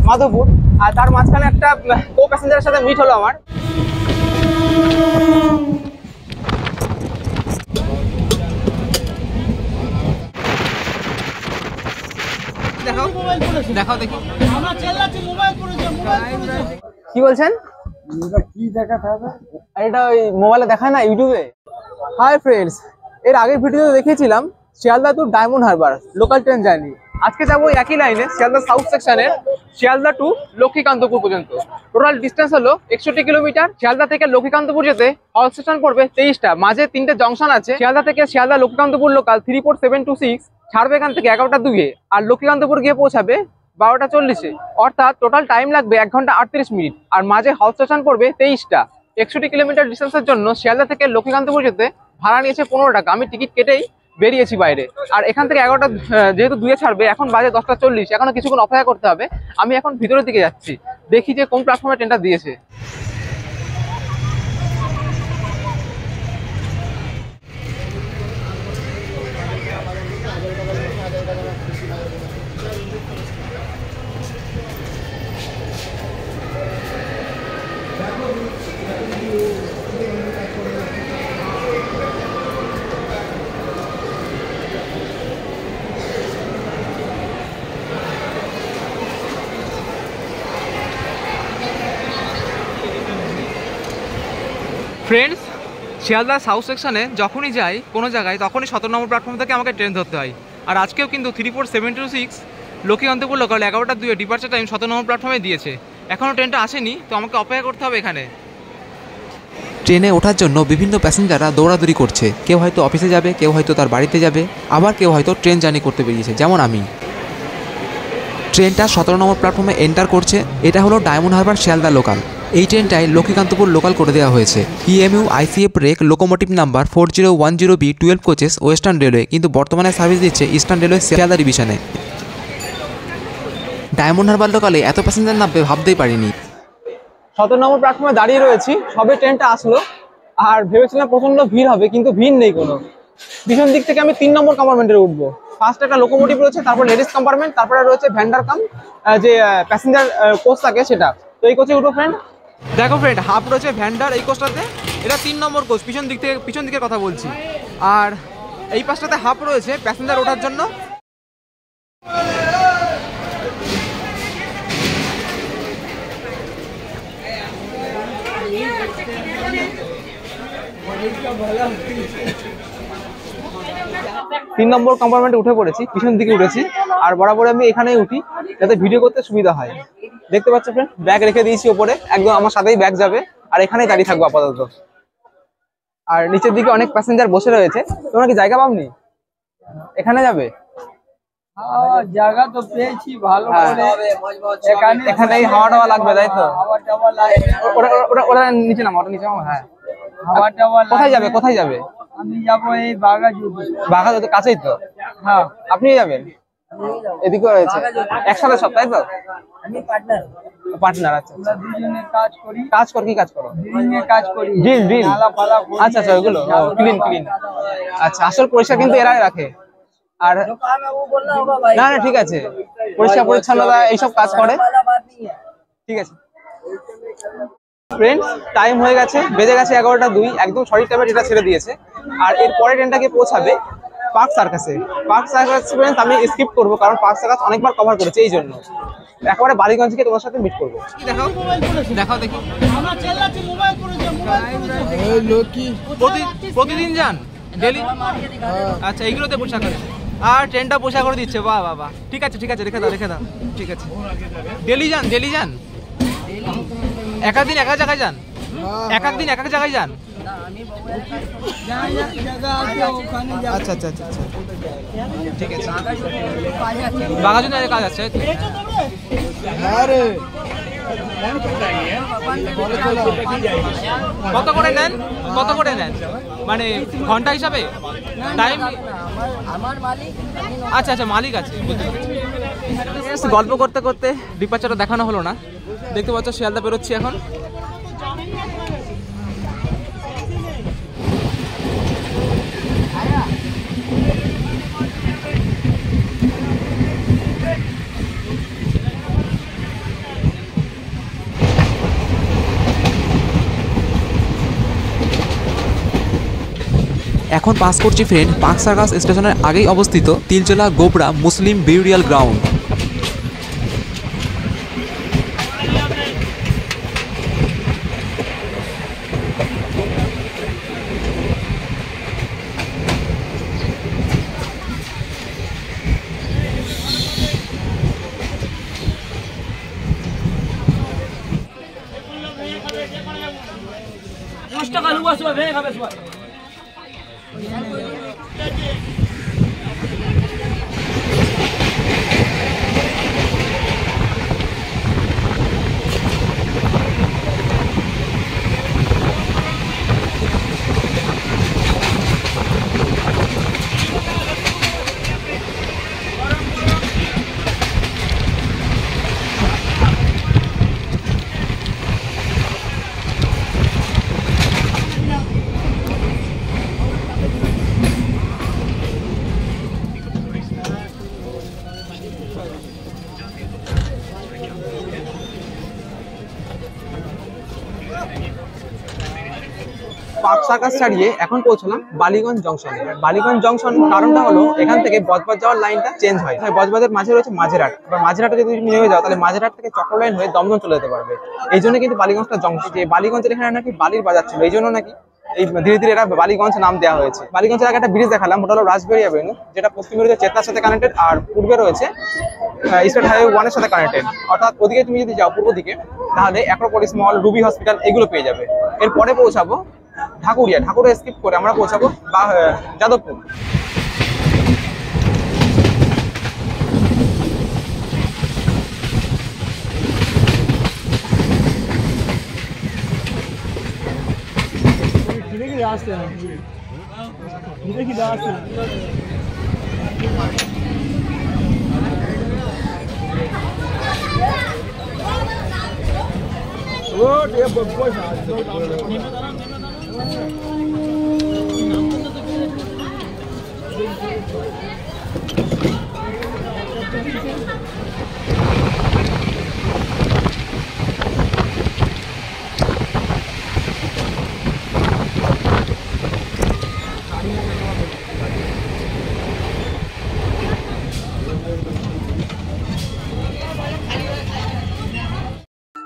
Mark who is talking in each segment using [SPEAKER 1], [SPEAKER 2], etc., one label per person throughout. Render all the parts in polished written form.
[SPEAKER 1] মাধবপুর। আর তার মাঝখানে একটা কো প্যাসেঞ্জারের সাথে মিট হলো আমার। দেখাও দেখাও দেখি কি বলছেন, কি দেখাতে হবে? এটা ওই মোবাইলে দেখায় না, ইউটিউবে। হাই ফ্রেন্ডস, এর আগের ভিডিওতে দেখিয়েছিলাম Sealdah to Diamond Harbour local train journey. আজকে যাবো একই লাইনে শিয়ালদা সাউথ সেকশনের শিয়ালদা টু লক্ষ্মীকান্তপুর পর্যন্ত। টোটাল ডিস্টেন্স হলো 61 কিলোমিটার। শিয়ালদা থেকে লক্ষ্মীকান্তপুর যেতে হল স্টেশন পড়বে 23টা, মাঝে 3টে জংশন আছে। শিয়ালদা থেকে শিয়ালদা লক্ষ্মীকান্তপুর লোকাল 34726 ছাড়বে এখান থেকে 11টা 2-এ, আর লক্ষ্মীকান্তপুর গিয়ে পৌঁছাবে 12টা 40-এ। অর্থাৎ টোটাল টাইম লাগবে 1 ঘন্টা 38 মিনিট। আর মাঝে হল স্টেশন পড়বে 23টা। 61 কিলোমিটার ডিস্টেন্সের জন্য শিয়ালদা থেকে লক্ষ্মীকান্তপুর যেতে ভাড়া নিয়েছে 15 টাকা। আমি টিকিট কেটেই বেরিয়েছি বাইরে। আর এখান থেকে 11টা যেহেতু 2-এ ছাড়বে, এখন বাজে 10টা 40, এখনো কিছুক্ষণ অপেক্ষা করতে হবে। আমি এখন ভিতরের দিকে যাচ্ছি, দেখি যে কোন প্ল্যাটফর্মে ট্রেনটা দিয়েছে। ফ্রেন্ডস, শিয়ালদা সাউথ সেকশনে যখনই যাই কোনো জায়গায়, তখনই 17 নম্বর প্ল্যাটফর্ম থেকে আমাকে ট্রেন ধরতে হয়। আর আজকেও কিন্তু 34726 লক্ষ্মীকান্তপুর লোকাল 11টা 2-এ ডিপার্চার টাইম 17 নম্বর প্ল্যাটফর্মে দিয়েছে। এখনও ট্রেনটা আসেনি, তো আমাকে অপেক্ষা করতে হবে এখানে।
[SPEAKER 2] ট্রেনে ওঠার জন্য বিভিন্ন প্যাসেঞ্জাররা দৌড়াদৌড়ি করছে। কেউ হয়তো অফিসে যাবে, কেউ হয়তো তার বাড়িতে যাবে, আবার কেউ হয়তো ট্রেন জার্নি করতে বেরিয়েছে, যেমন আমি। ট্রেনটা 17 নম্বর প্ল্যাটফর্মে এন্টার করছে। এটা হলো ডায়মন্ড হারবার শিয়ালদা লোকাল। এই ট্রেনটায় লক্ষ্মীকান্তপুর লোকাল করে দেওয়া হয়েছে। EMU ICF rake locomotive number 4010B 12 coaches western railway, কিন্তু বর্তমানে সার্ভিস দিচ্ছে ইস্টার্ন রেলওয়ে শিয়ালদা ডিভিশনে। ডায়মন্ড হারবার লোকালে এত প্যাসেঞ্জার নামবে ভাবতেই পারিনি।
[SPEAKER 1] 17 নম্বর প্ল্যাটফর্মে দাঁড়িয়ে রয়েছি, সবে ট্রেনটা আসলো। আর ভেবেছিলাম প্রচন্ড ভিড় হবে, কিন্তু ভিড় নেই কোনো। পিছন দিক থেকে আমি 3 নম্বর কম্পার্টমেন্টে উঠবো। ফার্স্ট একটা লোকোমোটিভ রয়েছে, তারপর লেডিস কম্পার্টমেন্ট, তারপরে রয়েছে ভ্যান্ডার কাম যে প্যাসেঞ্জার কোচ থাকে সেটা। তো এই কোচে উঠবো ফ্রেন্ড। দেখো ফ্রেন্ড, হাফ রয়েছে ভ্যান্ডার এই কোচটাতে। এটা 3 নম্বর কোচ, পিছন দিকের কথা বলছি। আর এই পাশটাতে হাফ রয়েছে প্যাসেঞ্জার ওঠার জন্য। তিন নম্বর কম্পার্টমেন্টে উঠে পড়েছি, পিছন দিকে উঠেছি। আর বরাবর আমি এখানেই উঠি যাতে ভিডিও করতে সুবিধা হয়। দেখতে পাচ্ছ ফ্রেন্ড, ব্যাগ রেখে দিয়েছি ওপরে, একদম আমার সাথেই ব্যাগ যাবে। আর এখানেই দাঁড়িয়ে থাকবো আপাতত। আর নিচের দিকে অনেক প্যাসেঞ্জার বসে রয়েছে। তোমরা কি জায়গা পাওনি? এখানে যাবে?
[SPEAKER 3] জায়গা তো পেয়েছি ভালো করে,
[SPEAKER 1] এখানে হাওয়া টাওয়া লাগবে, তাই তো? ওরা নিচে নামো, ওটা নিচে নামো। হ্যাঁ,
[SPEAKER 3] হাওয়া টাওয়া
[SPEAKER 1] কোথায় যাবে? কোথায় যাবে?
[SPEAKER 3] আমি যাবো এই বাঘাযতীন।
[SPEAKER 1] বাঘাযতীন কাছেই তো।
[SPEAKER 3] হ্যাঁ,
[SPEAKER 1] আপনি যাবেন? এদিকে রয়েছে একসাথে সব, তাই তো?
[SPEAKER 3] আমি পার্টনার।
[SPEAKER 1] পার্টনার, আচ্ছা।
[SPEAKER 3] আমরা দুজনে কাজ করি।
[SPEAKER 1] কাজ কর, কি কাজ করো?
[SPEAKER 3] ড্রিলিং এর কাজ করি।
[SPEAKER 1] ড্রিল। আচ্ছা আচ্ছা, ওইগুলো ক্লিন। আচ্ছা, আসল পরিষ্কার কিন্তু এরাই রাখে। আর না না, ঠিক আছে, পরিষ্কার পরিচ্ছন্নতা এইসব কাজ করে। ঠিক আছে ফ্রেন্ডস, টাইম হয়ে গেছে, বেজে গেছে 11টা 2, একদম সঠিক টাইমে এটা ছেড়ে দিয়েছে। আর এর পরে ট্রেনটাকে পৌঁছাবে পার্ক সার্কাসে। পার্ক সার্কাস ফ্রেন্ডস আমি স্কিপ করবো, কারণ পার্ক সার্কাস অনেকবার কভার করেছে, এই জন্য একেবারে বালিগঞ্জ থেকে তোমার সাথে মিট করবো। দেখাও দেখাও দেখি। প্রতিদিন যান ডেলি? আচ্ছা, এইগুলোতে পোশাক আছে। আর ট্রেনটা পোশাক করে দিচ্ছে, বাহ বাহ বাহ। ঠিক আছে ঠিক আছে, রেখে দাও। ঠিক আছে, ডেলি যান? একাদিন একা জায়গায় যান? দিন এক জায়গায় যান? আচ্ছা আচ্ছা আচ্ছা, ঠিক আছে। বাঘাযতীনে কাজ আছে। কত করে নেন? মানে ঘন্টা হিসাবে টাইম? আচ্ছা আচ্ছা, মালিক আছে। গল্প করতে করতে ডিপার্চারটা দেখানো হলো না। দেখতে পাচ্ছ শিয়ালদা বেরোচ্ছি এখন।
[SPEAKER 2] এখন পাস করছি ফ্রেন্ড পার্ক সার্কাস স্টেশনের আগেই অবস্থিত তিলচলা গোবরা মুসলিম বিউরিয়াল গ্রাউন্ড।
[SPEAKER 1] পার্ক সার্কাস ছাড়িয়ে এখন পৌঁছলাম বালিগঞ্জ জংশনে। বালিগঞ্জ জংশন কারণটা হলো এখান থেকে বজবজ যাওয়ার লাইনটা চেঞ্জ হয়। বজবজের মাঝে রয়েছে মাঝেরহাট, এবার মাঝেরহাটে যদি তুমি নেমে যাও তাহলে মাঝেরহাট থেকে চক্র লাইন হয়ে দমদম চলে যেতে পারবে। এই জন্য কিন্তু বালিগঞ্জটা জংশন, যে বালিগঞ্জের এখানে নাকি বালির বাজার ছিল, এই জন্য নাকি এই ধীরে ধীরে এটা বালিগঞ্জ নাম দেওয়া হয়েছে। বালিগঞ্জের আগে একটা ব্রিজ দেখালাম, ওটা হলো রাজবেরি অ্যাভিনিউ, যেটা পশ্চিমে রয়েছে চেতনার সাথে কানেক্টেড, আর পূর্বে রয়েছে স্টেট হাইওয়ে 1 এর সাথে কানেক্টেড। অর্থাৎ ওদিকে তুমি যদি যাও পূর্ব দিকে তাহলে অ্যাক্রোপলিস মল, রুবি হসপিটাল এগুলো পেয়ে যাবে। এরপরে পৌঁছাবো ঢাকুরিয়া, ঢাকুরিয়া স্কিপ করে আমরা পৌঁছাবো যাদবপুর।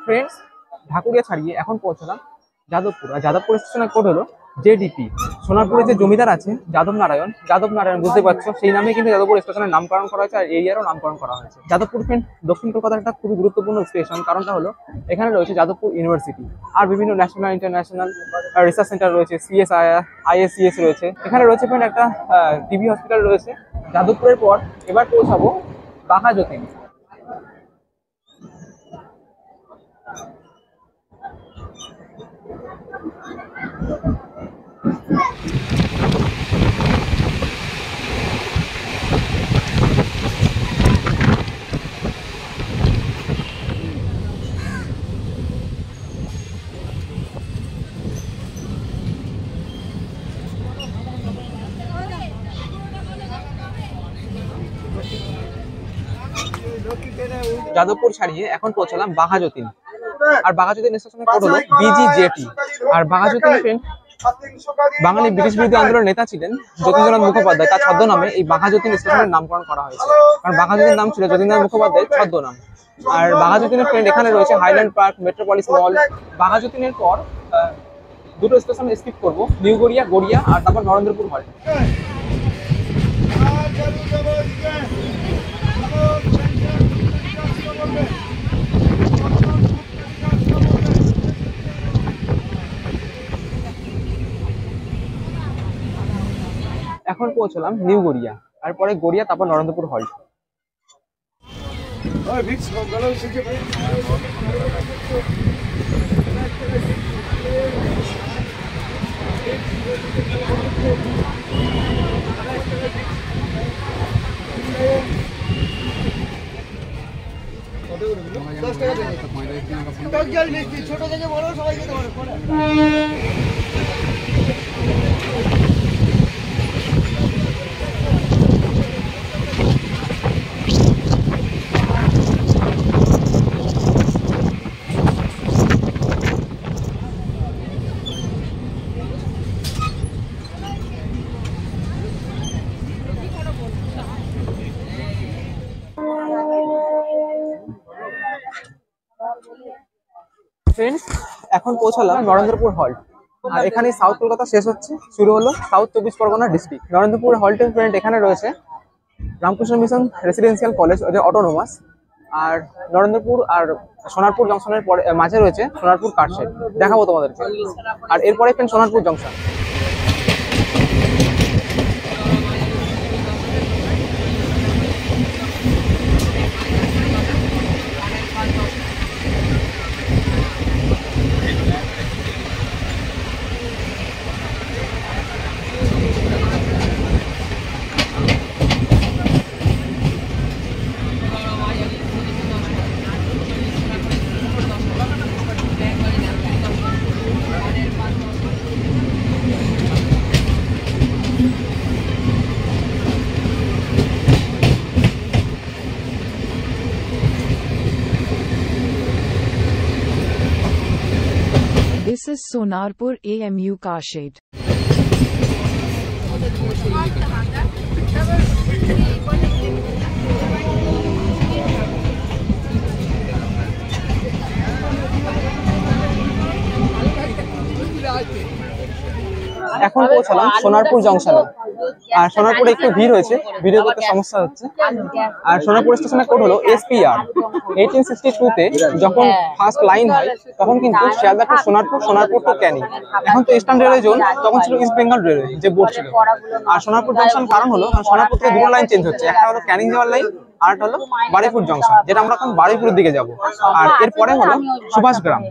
[SPEAKER 1] ফ্রেন্ডস, ঢাকুরিয়া ছাড়িয়ে এখন পৌঁছলাম যাদবপুর। আর যাদবপুর স্টেশনের কোড হলো জেডিপি। সোনারপুরে যে জমিদার আছে যাদব নারায়ণ বুঝতে পারছো, সেই নামে কিন্তু যাদবপুর স্টেশনের নামকরণ করা হয়েছে, আর এরিয়ারও নামকরণ করা হয়েছে। যাদবপুর ফ্রেন্ড দক্ষিণ কলকাতার একটা খুবই গুরুত্বপূর্ণ স্টেশন। কারণটা হলো এখানে রয়েছে যাদবপুর ইউনিভার্সিটি, আর বিভিন্ন ন্যাশনাল ইন্টারন্যাশনাল রিসার্চ সেন্টার রয়েছে, ISCS রয়েছে। এখানে রয়েছে ফ্রেন্ড একটা টিবি হসপিটাল রয়েছে। যাদবপুরের পর এবার পৌঁছাবো বাঘাযতীন। যাদবপুর ছাড়িয়ে এখন পৌঁছলাম বাঘাযতীন। আর বাঘাযতীন স্টেশনের কোড হলো BGJT। আর বাঘাযতীন ফ্রেন্ড বাঙালি ব্রিটিশ বিরোধী আন্দোলনের নেতা ছিলেন যতীন্দ্রনাথ মুখোপাধ্যায়, তার ছদ্মনামে এই বাঘাযতীন স্টেশনের নামকরণ করা হয়েছে। কারণ বাঘাযতীন নাম ছিল যতীন্দ্রনাথ মুখোপাধ্যায়ের ছদ্মনাম। আর বাঘাযতীনের ফ্রেন্ড এখানে রয়েছে হাইল্যান্ড পার্ক, মেট্রোপলিস মল। বাঘাযতীনের পর দুটো স্টেশন স্কিপ করবো, নিউ গড়িয়া আর তারপর নরেন্দ্রপুর হল। এখন পৌঁছলাম নিউ গড়িয়া, আর পরে গড়িয়া তারপর নরেন্দ্রপুর হল্ট।
[SPEAKER 3] ছোট থেকে বড় সবাই যেতে পারে।
[SPEAKER 1] ফ্রেন্ডস, এখন পৌঁছালাম নরেন্দ্রপুর হল্ট। আর এখানে সাউথ কলকাতা শেষ হচ্ছে, শুরু হলো সাউথ 24 পরগনা ডিস্ট্রিক্ট। নরেন্দ্রপুর হল্টে ফ্রেন্ড এখানে রয়েছে রামকৃষ্ণ মিশন রেসিডেন্সিয়াল কলেজ, এটা অটোনোমাস। আর নরেন্দ্রপুর আর সোনারপুর জংশনের পরে মাঝে রয়েছে সোনারপুর কার্শেড, দেখাবো তোমাদেরকে। আর এরপরে friend Sonarpur junction.
[SPEAKER 4] This is Sonarpur AMU Karshed.
[SPEAKER 1] এখন পৌঁছালাম সোনারপুর জংশনে। আর সোনারপুরে একটু ভিড় হয়েছে, ভিডিও করতে সমস্যা হচ্ছে। আর সোনারপুর স্টেশনের কোড হলো SPR। 1862-তে যখন ফার্স্ট লাইন হয় তখন কিন্তু শিয়ালদা টু সোনারপুর, সোনারপুর টু ক্যানিং। এখন তো ইস্টার্ন রেলওয়ে জোন, তখন ছিল ইস্ট বেঙ্গল রেলওয়ে যে বোর্ড ছিল। আর সোনারপুর জংশন কারণ হলো সোনারপুর থেকে দুটো লাইন চেঞ্জ হচ্ছে, একটা হলো ক্যানিং যাওয়ার লাইন, আর একটা হলো বারুইপুর জংশন, যেটা আমরা এখন বারুইপুরের দিকে যাব। আর এরপরে হলো সুভাষগ্রাম।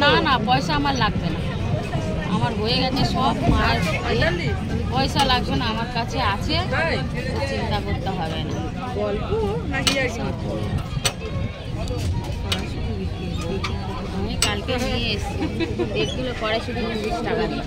[SPEAKER 5] না না, পয়সা আমার লাগবে না, আমার হয়ে গেছে সব। মায়ের পয়সা লাগবে না, আমার কাছে আছে, চিন্তা করতে হবে না। আমি কালকে নিয়ে এসেছি, 1 কিলো করে শুধু 20 টাকা দিয়ে।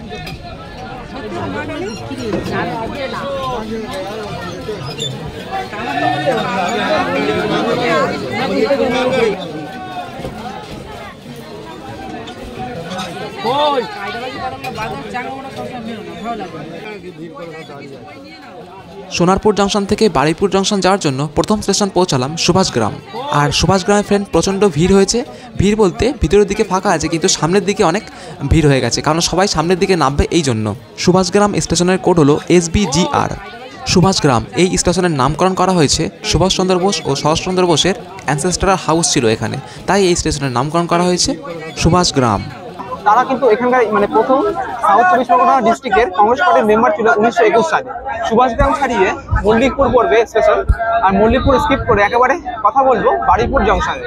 [SPEAKER 2] সোনারপুর জংশন থেকে বারুইপুর জংশন যাওয়ার জন্য প্রথম স্টেশন পৌঁছালাম সুভাষগ্রাম। আর সুভাষগ্রামে ফ্রেন্ড প্রচণ্ড ভিড় হয়েছে। ভিড় বলতে ভিতরের দিকে ফাঁকা আছে, কিন্তু সামনের দিকে অনেক ভিড় হয়ে গেছে, কারণ সবাই সামনের দিকে নামবে এই জন্য। সুভাষগ্রাম স্টেশনের কোড হলো SBGR। সুভাষগ্রাম এই স্টেশনের নামকরণ করা হয়েছে সুভাষচন্দ্র বোস ও শরৎচন্দ্র বোসের অ্যানসেস্টরাল হাউস ছিল এখানে, তাই এই স্টেশনের নামকরণ করা হয়েছে সুভাষগ্রাম।
[SPEAKER 1] তারা কিন্তু এখানকার মানে প্রথম সাউথ 24 পরগনা ডিস্ট্রিক্টের কংগ্রেস পার্টির মেম্বার ছিল 1921 সালে। সুভাষগ্রাম ছাড়িয়ে মল্লিকপুর পড়বে স্টেশন, আর মল্লিকপুর স্কিপ করে একেবারে কথা বলবো বারুইপুর জংশনে।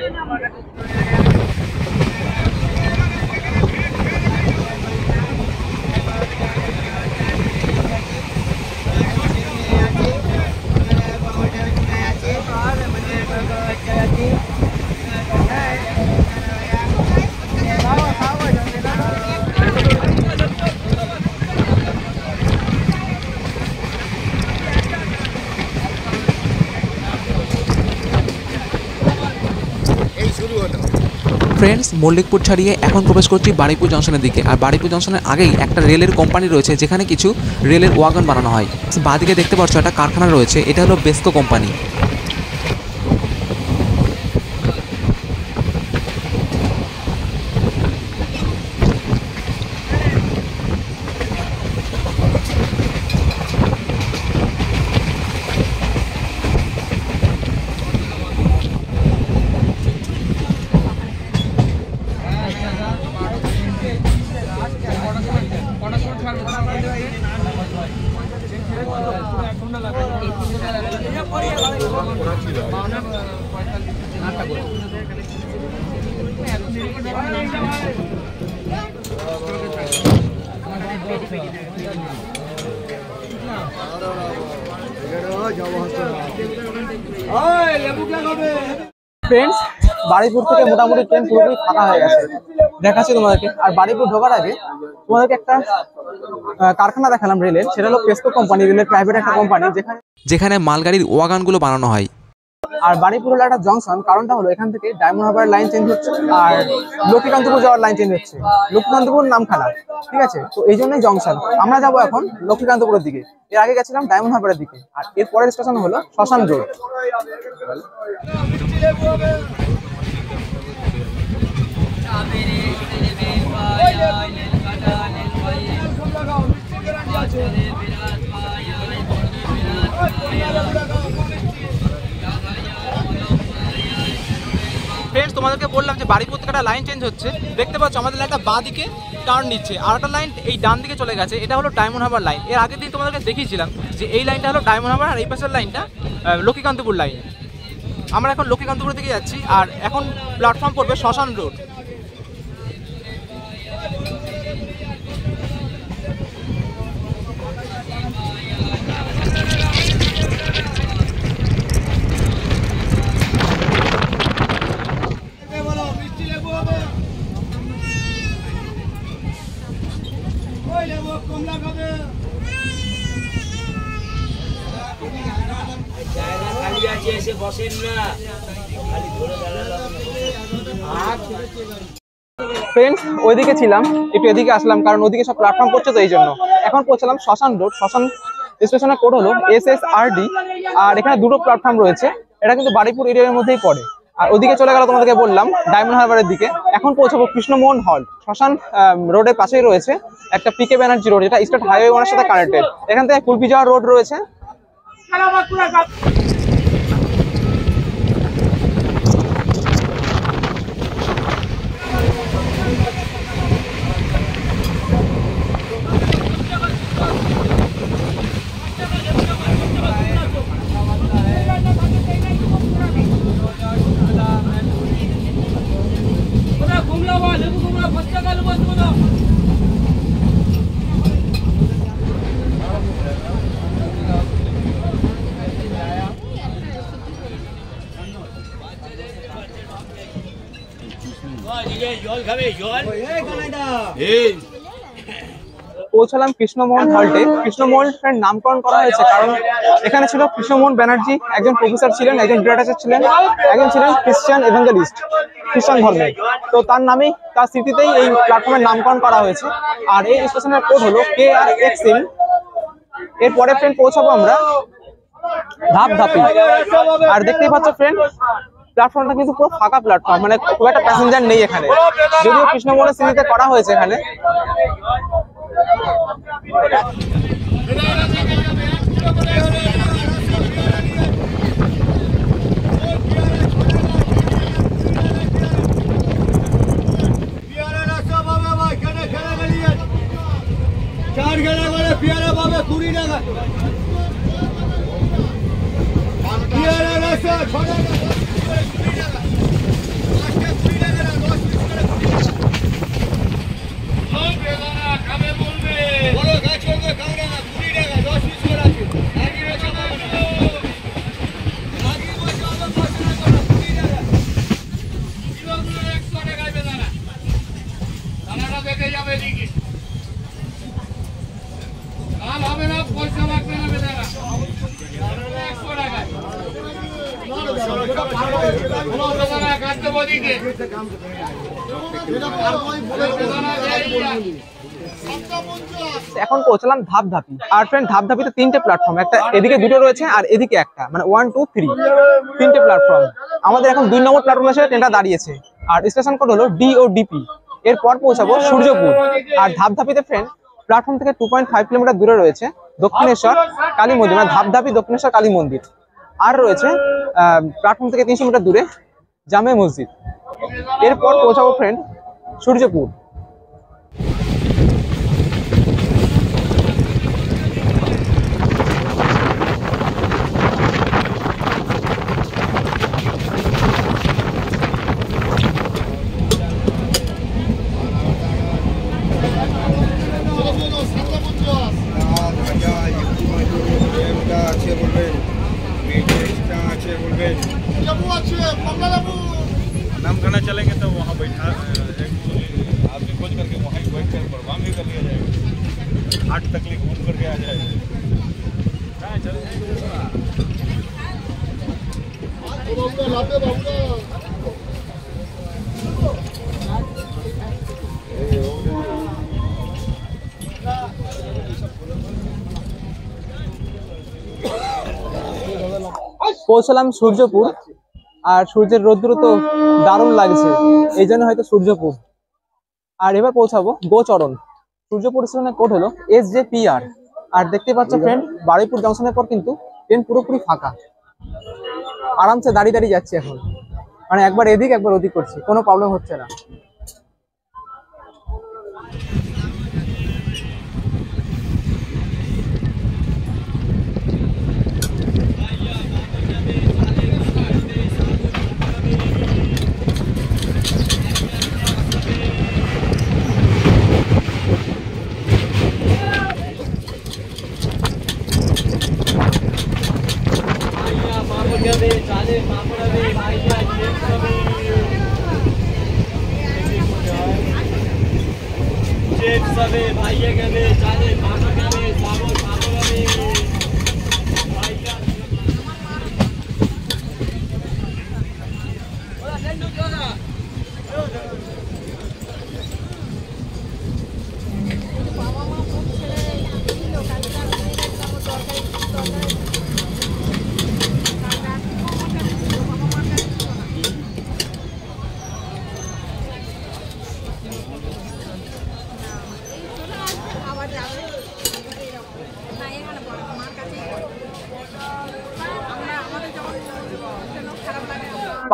[SPEAKER 2] ফ্রেন্ডস, মল্লিকপুর ছাড়িয়ে এখন প্রবেশ করছি বারুইপুর জংশনের দিকে। আর বারুইপুর জংশনের আগেই একটা রেলের কোম্পানি রয়েছে, যেখানে কিছু রেলের ওয়াগন বানানো হয়। বাঁদিকে দেখতে পাচ্ছ একটা কারখানা রয়েছে, এটা হলো বেস্কো কোম্পানি।
[SPEAKER 1] ফ্রেন্ডস, বারুইপুর থেকে মোটামুটি ট্রেন পুরোপুরি ফাঁকা হয়ে গেছে, দেখাচ্ছি তোমাদেরকে। আর বারুইপুর ঢোকার আগে তোমাদেরকে একটা কারখানা দেখালাম রেলের, সেটা হলো পেসকো কোম্পানি, রেলের প্রাইভেট একটা কোম্পানি,
[SPEAKER 2] যেখানে মালগাড়ির ওয়াগানগুলো বানানো হয়।
[SPEAKER 1] আর বারুইপুর হলো একটা জংশন, কারণটা হলো এখান থেকে ডায়মন্ড হারবার লাইন চেঞ্জ হচ্ছে আর লক্ষ্মীকান্তপুর যাওয়ার লাইন চেঞ্জ হচ্ছে। লক্ষ্মীকান্তপুর নামখানা, ঠিক আছে, তো এই জন্যই জংশন। আমরা যাবো এখন লক্ষ্মীকান্তপুরের দিকে, এর আগে গেছিলাম ডায়মন্ড হারবারের দিকে। আর এর পরের স্টেশন হলো শ্মশান রোড। ফ্রেন্ডস, তোমাদেরকে বললাম যে বারুইপুর থেকে একটা লাইন চেঞ্জ হচ্ছে, দেখতে পাচ্ছ আমাদের লাইনটা বাঁ দিকে টার্ন নিচ্ছে, আর একটা লাইন এই ডান দিকে চলে গেছে, এটা হলো ডায়মন্ড হারবার লাইন। এর আগের দিন তোমাদেরকে দেখিয়েছিলাম যে এই লাইনটা হলো ডায়মন্ড হারবার, আর এই পাশের লাইনটা লক্ষ্মীকান্তপুর লাইন। আমরা এখন লক্ষ্মীকান্তপুরের দিকে যাচ্ছি, আর এখন প্ল্যাটফর্ম পড়বে শ্মশান রোড। ফ্রেন্ডস, ওইদিকে ছিলাম, একটু এদিকে আসলাম কারণ ওইদিকে সব প্ল্যাটফর্ম পড়ছে, তো এই জন্য এখন পৌঁছালাম শ্মশান রোড। শ্মশান স্টেশনের কোড হলো SSRD, আর এখানে দুটো প্ল্যাটফর্ম রয়েছে, এটা কিন্তু বারুইপুর এরিয়ার মধ্যেই পড়ে। আর ওদিকে চলে গেল তোমাদেরকে বললাম ডায়মন্ড হারবারের দিকে। এখন পৌঁছাবো কৃষ্ণমোহন হল। শ্মশান রোডের পাশেই রয়েছে একটা PK ব্যানার্জি রোড, যেটা স্টেট হাইওয়ে 1 এর সাথে কানেক্টেড। এখান থেকে কুলপি যাওয়ার রোড রয়েছে। পৌঁছালাম কৃষ্ণমোহন হল্টে। কৃষ্ণমোহন নামকরণ করা হয়েছে কারণ এখানে ছিল কৃষ্ণমোহন ব্যানার্জি, একজন প্রফেসর ছিলেন, একজন ডিরেক্টর ছিলেন, একজন ছিলেন খ্রিস্টান এভাঞ্জেলিস্ট, খ্রিস্টান ধর্মের। তো তার নামেই, তার স্মৃতিতেই এই প্ল্যাটফর্মের নামকরণ করা হয়েছে। আর এই স্টেশনের কোড হলো KRXM। এরপরে ফ্রেন্ড পৌঁছাবো আমরা ধাপধাপি। আর দেখতেই পাচ্ছ ফ্রেন্ড, প্ল্যাটফর্মটা কিন্তু পুরো ফাঁকা প্ল্যাটফর্ম, মানে খুব একটা প্যাসেঞ্জার নেই এখানে, যদিও কৃষ্ণমোহনের স্মৃতিতে করা হয়েছে এখানে।
[SPEAKER 3] चार गला वाले प्यारा बाबा 20 টাকা प्यारा रसा छोटा
[SPEAKER 1] এখন পৌঁছলাম ধাপধাপি। আর ফ্রেন্ড, ধাপধাপিতে 3টে প্ল্যাটফর্ম, একটা এদিকে দুটো রয়েছে আর এদিকে একটা, মানে 1, 2, 3 3টে প্ল্যাটফর্ম। আমাদের এখন 2 নম্বর প্ল্যাটফর্মে এসে ট্রেনটা দাঁড়িয়েছে। আর স্টেশন কোড হলো DODP। এরপর পৌঁছাবো সূর্যপুর। আর ধাপধাপিতে ফ্রেন্ড প্ল্যাটফর্ম থেকে 2.5 কিলোমিটার দূরে রয়েছে দক্ষিণেশ্বর কালী মন্দির, মানে ধাপধাপি দক্ষিণেশ্বর কালী মন্দির। আর রয়েছে প্ল্যাটফর্ম থেকে 300 মিটার দূরে জামে মসজিদ। এরপর পৌঁছাবো ফ্রেন্ড সূর্যপুর।
[SPEAKER 3] 8 तकलीफ घूम करके आ जाए।
[SPEAKER 1] পৌঁছলাম সূর্যপুর, আর সূর্যের রোদ্দুর তো দারুণ লাগছে, এই জন্য হয়তো সূর্যপুর। আর এবার পৌঁছাবো গোচরণ। সূর্যপুর স্টেশনের কোড হলো SJPR। আর দেখতে পাচ্ছ ফ্রেন্ড, বারুইপুর জংশনের পর কিন্তু ট্রেন পুরোপুরি ফাঁকা, আরামসে দাঁড়িয়ে দাঁড়িয়ে যাচ্ছে এখন, মানে একবার এদিক একবার ওদিক করছি, কোনো প্রবলেম হচ্ছে না।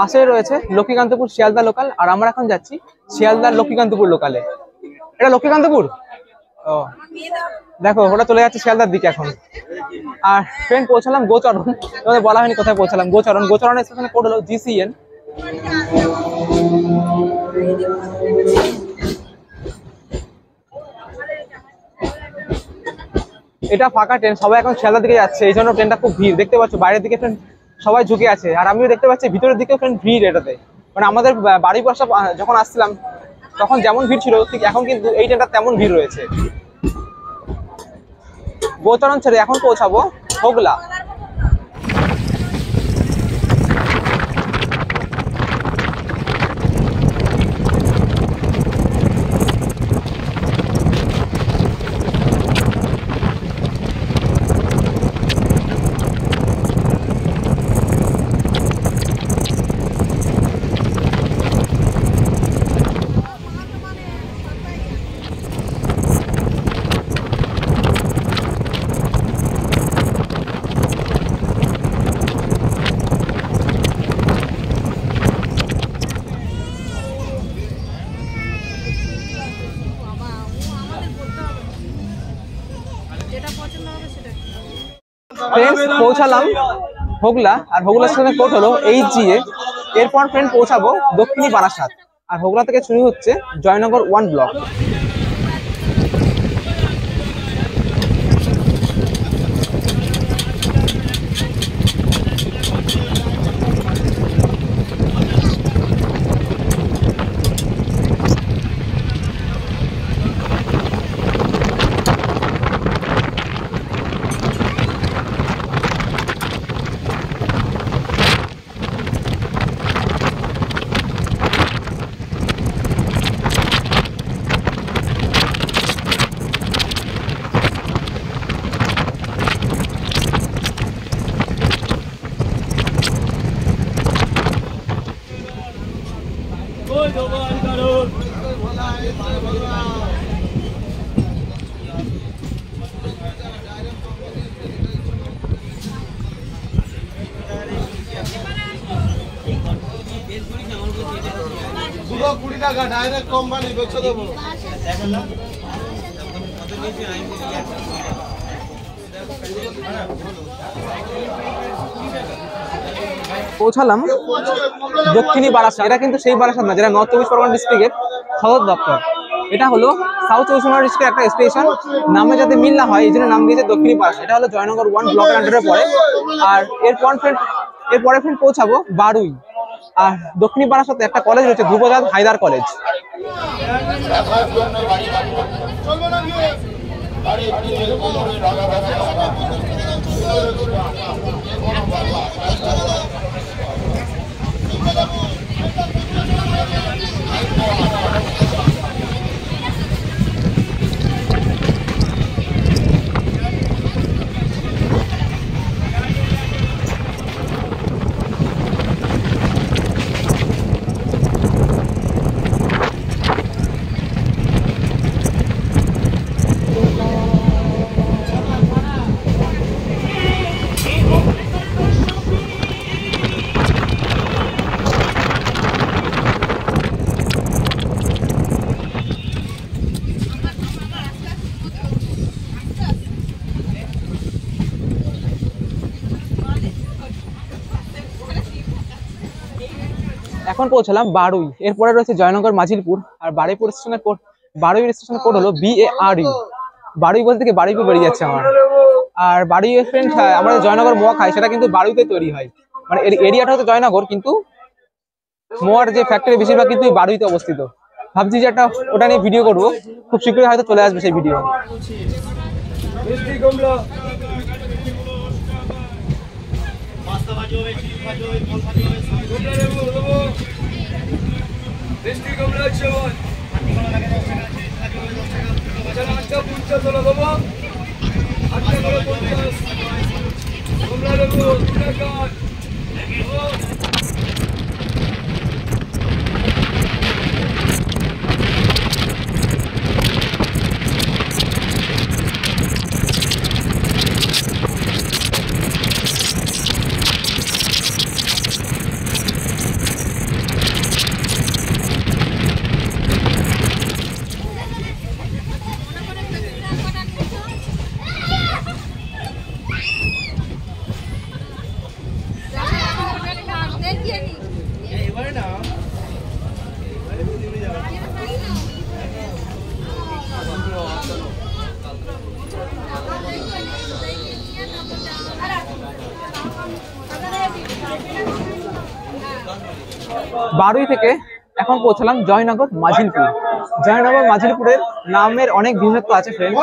[SPEAKER 1] পাশে রয়েছে লক্ষ্মীকান্তপুর শিয়ালদা লোকাল, আর আমরা এখন যাচ্ছি শিয়ালদার লক্ষ্মীকান্তপুর লোকালে। এটা লক্ষ্মীকান্তপুর, ও দেখো ওটা চলে যাচ্ছে শিয়ালদার দিকে এখন। আর ট্রেন পৌঁছালাম গোচরণ, তোমাদের বলা হয়নি কোথায় পৌঁছালাম, গোচরণ। গোচরণের স্টেশনে কোড হলো GCN। এটা ফাঁকা ট্রেন, সবাই এখন শিয়ালদার দিকে যাচ্ছে, এই জন্য ট্রেনটা খুব ভিড়। দেখতে পাচ্ছ বাইরের দিকে ট্রেন সবাই ঝুঁকে আছে, আর আমিও দেখতে পাচ্ছি ভিতরের দিকেও ট্রেন ভিড় এটাতে। মানে আমাদের বাড়ি বসা যখন আসছিলাম তখন যেমন ভিড় ছিল, ঠিক এখন কিন্তু এই ট্রেনটা তেমন ভিড় রয়েছে। গোচরণ ছেড়ে এখন পৌঁছাবো হোগলা। পৌঁছালাম হোগলা, আর হোগলা স্টেশনের কোড হলো HGA। এরপর ফ্রেন্ড পৌঁছাবো দক্ষিণী বারাসাত, আর হোগলা থেকে শুরু হচ্ছে জয়নগর 1 ব্লক।
[SPEAKER 3] ডাইরেক্ট কোম্পানি বেচে দেবো।
[SPEAKER 1] পৌঁছালাম দক্ষিণী বারাসাত। এটা কিন্তু সেই বারাসাত না যেটা নর্থ চব্বিশ পরগনা ডিস্ট্রিক্টের সদর দপ্তর। এটা হলো সাউথ চব্বিশ পরগনা ডিস্ট্রিক্টের একটা স্টেশন, নামে যাতে মিল না হয় এই জন্য নাম দিয়েছে দক্ষিণী বারাসাত। এটা হলো জয়নগর 1 ব্লকের আন্ডারে পড়ে। আর এরপরে ফ্রেন্ড পৌঁছাবো বারুই। আর দক্ষিণী বারাসাতে একটা কলেজ রয়েছে, ধ্রুবচাঁদ হায়দার কলেজ। এখন পৌঁছলাম বারুই, এরপরে রয়েছে জয়নগর মাঝিলপুর। আর বারুইপুর স্টেশনের কোড, বারুই স্টেশনের কোড হলো BARU। বারুই বলতে থেকে বারুইপুর বেরিয়ে যাচ্ছে আমার। আর বারুই ফ্রেন্ড, আমাদের জয়নগর মোয়া খাই সেটা কিন্তু বারুইতে তৈরি হয়, মানে এর এরিয়াটা হচ্ছে জয়নগর, কিন্তু মোয়ার যে ফ্যাক্টরি বেশিরভাগ কিন্তু বারুইতে অবস্থিত। ভাবছি যে একটা ওটা নিয়ে ভিডিও করবো, খুব শীঘ্রই হয়তো চলে আসবে সেই ভিডিও। বারুই থেকে এখন পৌঁছলাম জয়নগর মাঝিলপুর। জয়নগর মাঝিলপুরের নামের অনেক বিশেষত্ব আছে ফ্রেন্ড,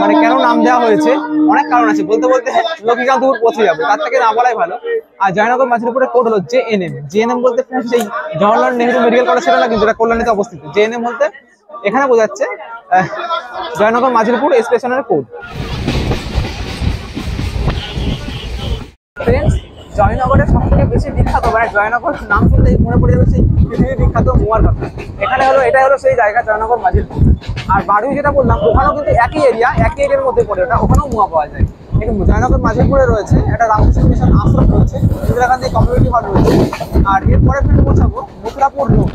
[SPEAKER 1] মানে কেন নাম দেওয়া হয়েছে অনেক কারণ আছে, বলতে বলতে লক্ষ্মীকান্তপুর পৌঁছে যাবো, তার থেকে না বলাই ভালো। আর জয়নগর মাঝিলপুরের কোড হলো JNM। JNM বলতে সেই জওহরলাল নেহরু মেডিকেল কলেজ ছিল না, কিন্তু এটা কল্যাণীতে অবস্থিত। JNM বলতে এখানে বোঝাচ্ছে জয়নগর মাঝিলপুর স্টেশনের কোড। ফ্রেন্ডস, জয়নগরের সব থেকে বেশি বিখ্যাত, মানে জয়নগর নাম শুনলেই মনে পড়ে যাবে সেই পৃথিবীর বিখ্যাত মোয়ার কথা। এটা হলো সেই জায়গা জয়নগর মাঝিলপুর। আর বারুই যেটা বললাম, ওখানেও কিন্তু একই এরিয়ার মধ্যে পড়ে, ওখানেও মোয়া পাওয়া যায়। কিন্তু জয়নগর মাঝিলপুরে রয়েছে একটা রামকৃষ্ণ মিশন আশ্রম রয়েছে, ইন্দিরা গান্ধী কমিউনিটি হল রয়েছে। আর এরপরে ফ্রেন্ড পৌঁছাবো মথুরাপুর রোড।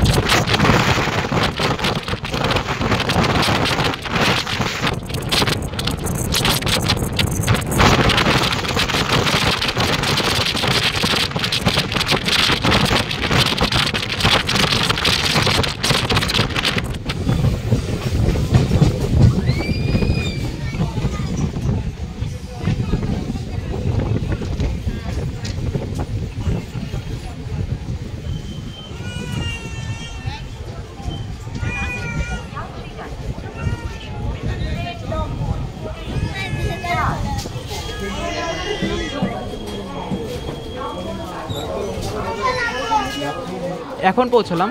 [SPEAKER 1] এখন পৌঁছলাম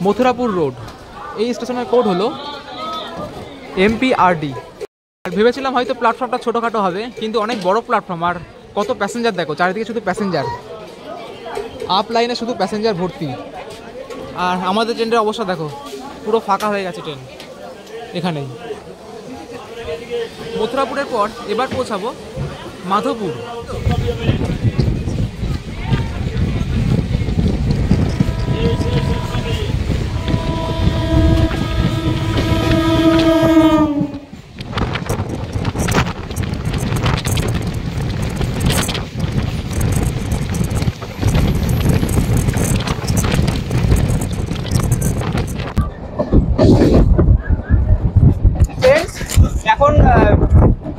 [SPEAKER 1] মথুরাপুর রোড। এই স্টেশনের কোড হলো MPRD। আর ভেবেছিলাম হয়তো প্ল্যাটফর্মটা ছোটোখাটো হবে, কিন্তু অনেক বড় প্ল্যাটফর্ম। আর কত প্যাসেঞ্জার দেখো, চারিদিকে শুধু প্যাসেঞ্জার, আপ লাইনে শুধু প্যাসেঞ্জার ভর্তি। আর আমাদের ট্রেনের অবস্থা দেখো, পুরো ফাঁকা হয়ে গেছে ট্রেন এখানেই। মথুরাপুরের পর এবার পৌঁছাবো মাধবপুর। এখন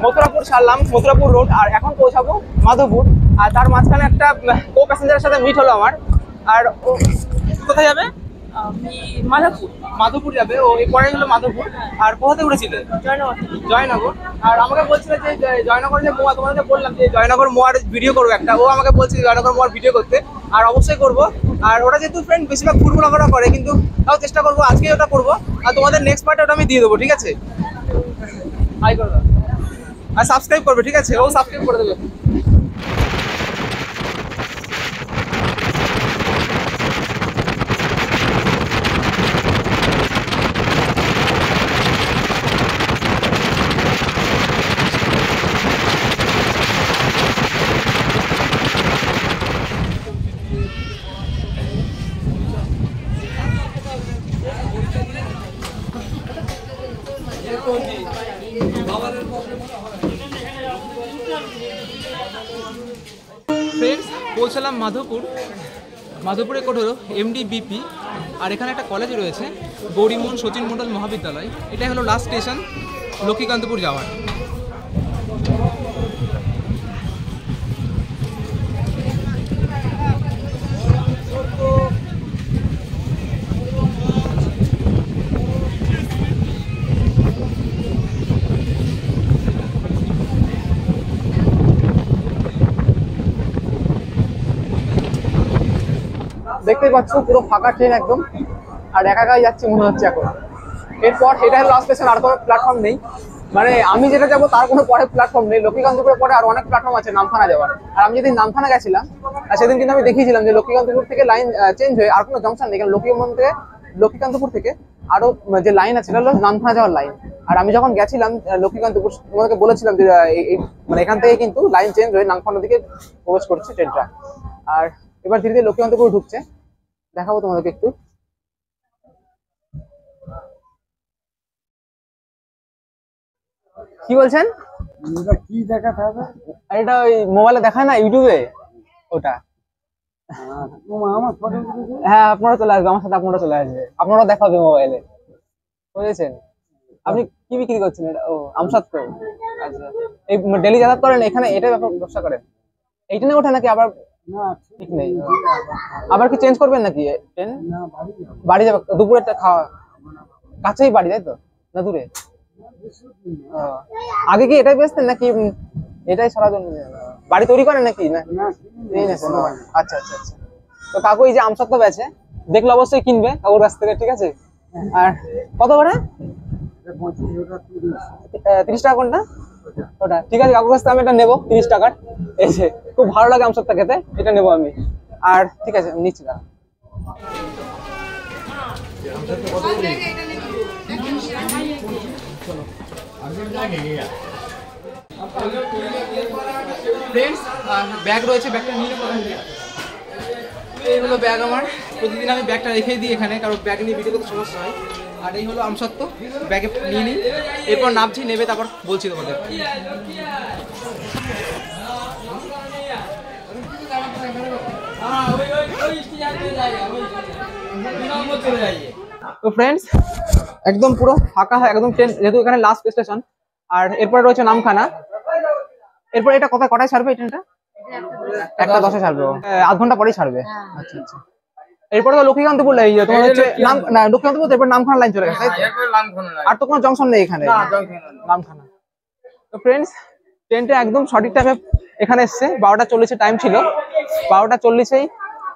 [SPEAKER 1] মথুরাপুর ছাড়লাম, মথুরাপুর রোড, আর এখন পৌঁছাবো মাধবপুর। আর তার মাঝখানে একটা কো প্যাসেঞ্জারের সাথে মিট হলো আমার। আর কোথায় যাবে?
[SPEAKER 6] আমি মাধাপুর।
[SPEAKER 1] মাধবপুর যাবে, ও এই পরে হলো মাধবপুর। আর কোথাতে উঠেছিলে?
[SPEAKER 6] জয়নগর।
[SPEAKER 1] জয়নগর। আর আমাকে বলছিল যে জয়নগর যে মোয়া, তোমাদেরকে বললাম যে জয়নগর মোয়ার ভিডিও করবো একটা, ও আমাকে বলছে জয়নগর মোয়ার ভিডিও করতে, আর অবশ্যই করবো। আর ওটা যেহেতু ফ্রেন্ড বেশিরভাগ ফুড ব্লগাররা করে, কিন্তু তাও চেষ্টা করবো আজকে ওটা করবো, আর তোমাদের নেক্সট পার্টে ওটা আমি দিয়ে দেবো, ঠিক আছে? হাই করে দাও আর সাবস্ক্রাইব করবে, ঠিক আছে? ও সাবস্ক্রাইব করে দেবে। ফ্রেন্ডস, পৌঁছালাম মাধবপুর। মাধবপুরে কোড হলো MDBP, আর এখানে একটা কলেজ রয়েছে গৌরীমোহন শচীন মণ্ডল মহাবিদ্যালয়। এটাই হলো লাস্ট স্টেশন লক্ষ্মীকান্তপুর যাওয়ার। দেখতেই পাচ্ছ পুরো ফাঁকা ট্রেন একদম, আর একা একাই যাচ্ছে মনে হচ্ছে এখন। এরপর এটা হলো লাস্ট স্টেশন, আর কোনো প্ল্যাটফর্ম নেই। মানে আমি যেটা যাবো তার কোনো পরে প্ল্যাটফর্ম নেই। লক্ষ্মীকান্তপুরের পরে আর অনেক প্ল্যাটফর্ম আছে নামখানা যাওয়ার। আর আমি যেদিন নামখানা গেছিলাম সেদিন কিন্তু আমি দেখিয়েছিলাম যে লক্ষ্মীকান্তপুর থেকে লাইন চেঞ্জ হয়ে আর কোনো জংশন নেই, কারণ লক্ষ্মীকান্তপুর থেকে আরো যে লাইন আছে সেটা হলো নামখানা যাওয়ার লাইন। আর আমি যখন গেছিলাম লক্ষ্মীকান্তপুর, তোমাদেরকে বলেছিলাম যে মানে এখান থেকে কিন্তু লাইন চেঞ্জ হয়ে নামখানার দিকে প্রবেশ করছে ট্রেনটা। আর এবার ধীরে ধীরে লক্ষ্মীকান্তপুর ঢুকছে, দেখাবো তোমাদেরকে একটু। কি বলছেন?
[SPEAKER 3] এটা কি দেখাতে হবে?
[SPEAKER 1] এটা ওই মোবাইলে দেখায় না, ইউটিউবে ওটা।
[SPEAKER 3] আমার ফটো,
[SPEAKER 1] হ্যাঁ, আপনারা চলে আসবে আমার সাথে, আপনারা চলে আসবে, আপনারা দেখাবে মোবাইলে, বুঝেছেন? আপনি কি বিক্রি করছেন? এটা ও আমসাত্র। আচ্ছা, এই ডেলি যাতায়াত করেন এখানে, এটাই ব্যবসা করেন? এইটা নিয়ে ওঠে নাকি আবার?
[SPEAKER 3] না
[SPEAKER 1] ঠিক নেই। আবার কি চেঞ্জ করবেন নাকি ট্রেন?
[SPEAKER 3] না,
[SPEAKER 1] বাড়ি যাবে দুপুরেরটা খাওয়া? কাছেই বাড়ি, তাই তো? না দূরে? আগে কি এটাই বেচতেন নাকি এটাই সারা জন্য বাড়ি তৈরি করেন নাকি? না, আচ্ছা আচ্ছা আচ্ছা। তো কাকু এই যে আমসত্ব বেচে, দেখলে অবশ্যই কিনবে কাকুর কাছ থেকে, ঠিক আছে? আর কত করে? 30 টাকা কোনটা? ওটা ঠিক আছে, কাকুর কাছ থেকে আমি এটা নেবো 30 টাকার। এই যে খুব ভালো লাগে আমসত্ব খেতে, এটা নেবো আমি। আর ঠিক আছে, নিচ্ছি দাঁড়া। ফ্রেন্ডস, ব্যাগ রয়েছে, ব্যাগটা নিয়ে নেবো। এই হলো ব্যাগ আমার। প্রতিদিন আমি ব্যাগটা রেখে দিই এখানে, কারণ ব্যাগ নিয়ে ভিডিও করতে সমস্যা হয়। আর এই হলো আমসত্ব, ব্যাগে নিয়ে নিই। এরপর নামছি, নেবে তারপর বলছি তোমাদের। তো ফ্রেন্ডস, একদম পুরো ফাঁকা হয় একদম ট্রেন, যেহেতু এখানে লাস্ট স্টেশন। আর এরপরে রয়েছে নামখানা। এরপর এটা কটায় ছাড়বে এই ট্রেনটা? 1:10-এ ছাড়বে, আধ ঘন্টা পরেই ছাড়বে। আচ্ছা আচ্ছা। এরপরে তো লক্ষ্মীকান্তপুর লাইন, তোমার হচ্ছে লক্ষ্মীকান্তপুর, এরপর নামখানা লাইন চলে গেছে, আর তো কোনো জংশন নেই এখানে নামখানা। তো ফ্রেন্ডস, ট্রেনটা একদম সঠিক টাইমে এখানে এসছে, 12:40 টাইম ছিল, 12:40-এই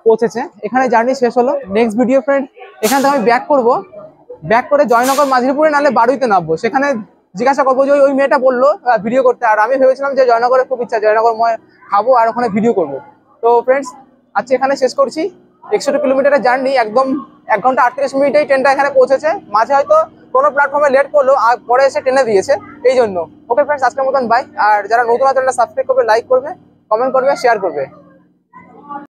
[SPEAKER 1] পৌঁছেছে। এখানে জার্নি শেষ হলো। নেক্সট ভিডিও ফ্রেন্ড, এখান থেকে আমি ব্যাক করবো, ব্যাক করে জয়নগর মাঝিরপুরে নাহলে বারুইতে নামবো। সেখানে জিজ্ঞাসা করবো যে ওই মেয়েটা বললো ভিডিও করতে, আর আমি ভেবেছিলাম যে জয়নগরে খুব ইচ্ছা, জয়নগর খাবো আর ওখানে ভিডিও করবো। তো ফ্রেন্ডস, আজকে এখানে শেষ করছি। 61 কিলোমিটারের জার্নি, একদম 1 ঘন্টা 38 মিনিটেই ট্রেনটা এখানে পৌঁছেছে। মাঝে হয়তো কোনো প্ল্যাটফর্মে লেট করলো, আর পরে এসে ট্রেনে দিয়েছে, এই জন্য। ওকে ফ্রেন্ডস, আজকের মতন বাই। আর যারা নতুন চ্যানেলটা সাবস্ক্রাইব করবে, লাইক করবে, কমেন্ট করবে, শেয়ার করবে।